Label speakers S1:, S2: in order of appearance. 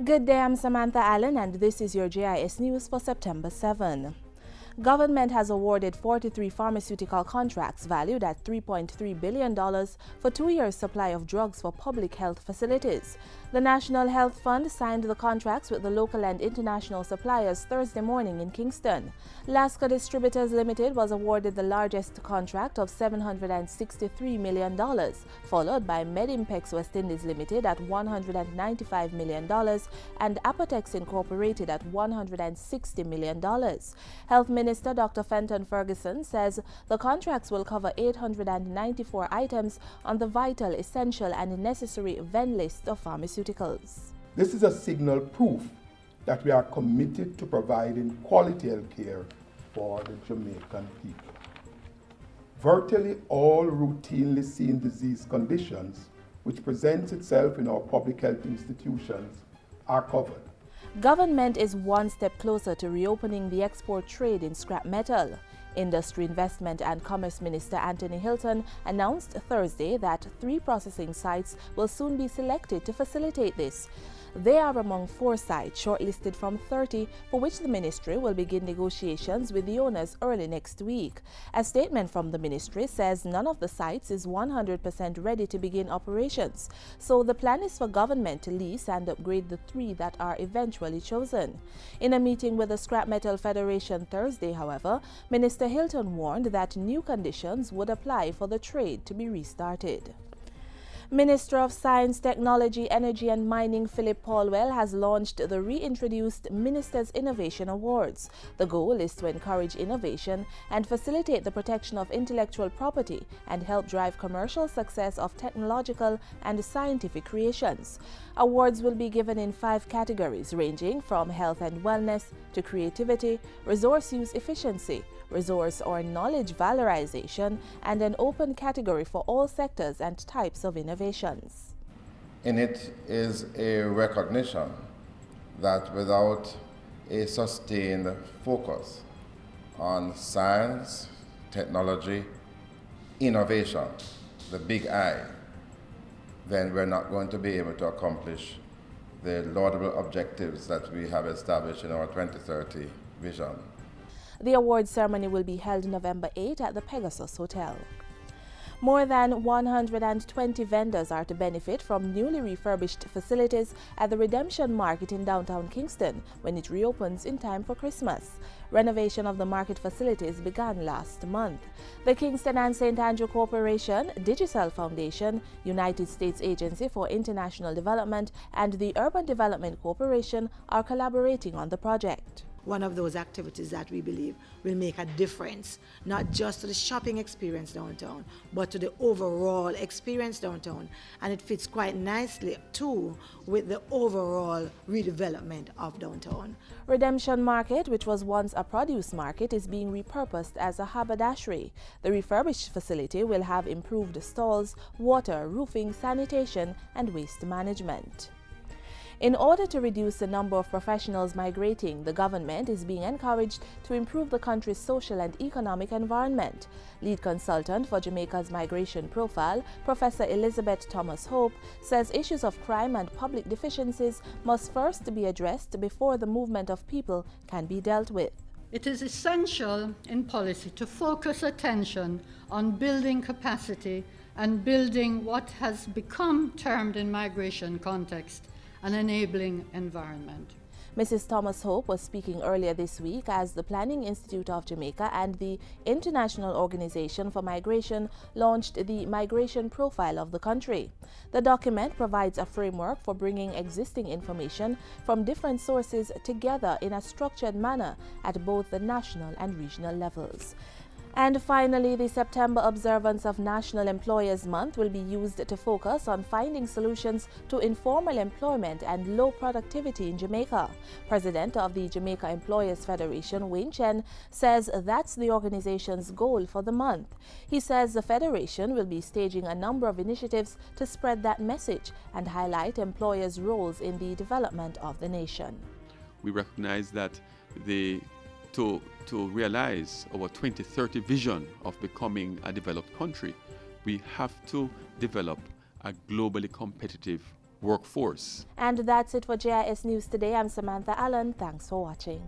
S1: Good day, I'm Samantha Allen and this is your JIS News for September 7. Government has awarded 43 pharmaceutical contracts valued at $3.3 billion for 2 years' supply of drugs for public health facilities. The National Health Fund signed the contracts with the local and international suppliers Thursday morning in Kingston. Lasco Distributors Limited was awarded the largest contract of $763 million, followed by Medimpex West Indies Limited at $195 million and Apotex Incorporated at $160 million. Health Minister Dr. Fenton Ferguson says the contracts will cover 894 items on the vital, essential and necessary VEN list of pharmaceuticals.
S2: This is a signal proof that we are committed to providing quality health care for the Jamaican people. Virtually all routinely seen disease conditions which presents itself in our public health institutions are covered.
S1: Government is one step closer to reopening the export trade in scrap metal. Industry, Investment and Commerce Minister Anthony Hilton announced Thursday that 3 processing sites will soon be selected to facilitate this. They are among 4 sites shortlisted from 30 for which the ministry will begin negotiations with the owners early next week. A statement from the ministry says none of the sites is 100% ready to begin operations, so the plan is for government to lease and upgrade the 3 that are eventually chosen. In a meeting with the Scrap Metal Federation Thursday, however, Minister Hilton warned that new conditions would apply for the trade to be restarted. Minister of Science, Technology, Energy and Mining Philip Paulwell has launched the reintroduced Ministers' Innovation Awards. The goal is to encourage innovation and facilitate the protection of intellectual property and help drive commercial success of technological and scientific creations. Awards will be given in 5 categories ranging from health and wellness to creativity, resource use efficiency, resource or knowledge valorization, and an open category for all sectors and types of innovations.
S3: In it is a recognition that without a sustained focus on science, technology, innovation, the big I, then we're not going to be able to accomplish the laudable objectives that we have established in our 2030 vision.
S1: The award ceremony will be held November 8 at the Pegasus Hotel. More than 120 vendors are to benefit from newly refurbished facilities at the Redemption Market in downtown Kingston when it reopens in time for Christmas. Renovation of the market facilities began last month. The Kingston and St. Andrew Corporation, Digicel Foundation, United States Agency for International Development, and the Urban Development Corporation are collaborating on the project.
S4: One of those activities that we believe will make a difference, not just to the shopping experience downtown, but to the overall experience downtown. And it fits quite nicely, too, with the overall redevelopment of downtown.
S1: Redemption Market, which was once a produce market, is being repurposed as a haberdashery. The refurbished facility will have improved stalls, water, roofing, sanitation, and waste management. In order to reduce the number of professionals migrating, the government is being encouraged to improve the country's social and economic environment. Lead consultant for Jamaica's migration profile, Professor Elizabeth Thomas Hope, says issues of crime and public deficiencies must first be addressed before the movement of people can be dealt with.
S5: It is essential in policy to focus attention on building capacity and building what has become termed in migration context an enabling environment.
S1: Mrs. Thomas Hope was speaking earlier this week as the Planning Institute of Jamaica and the International Organization for Migration launched the Migration Profile of the country. The document provides a framework for bringing existing information from different sources together in a structured manner at both the national and regional levels. And finally, the September observance of National Employers Month will be used to focus on finding solutions to informal employment and low productivity in Jamaica. President of the Jamaica Employers Federation, Wayne Chen, says that's the organization's goal for the month. He says the federation will be staging a number of initiatives to spread that message and highlight employers' roles in the development of the nation.
S6: We recognize that to realize our 2030 vision of becoming a developed country, we have to develop a globally competitive workforce.
S1: And that's it for JIS News today. I'm Samantha Allen. Thanks for watching.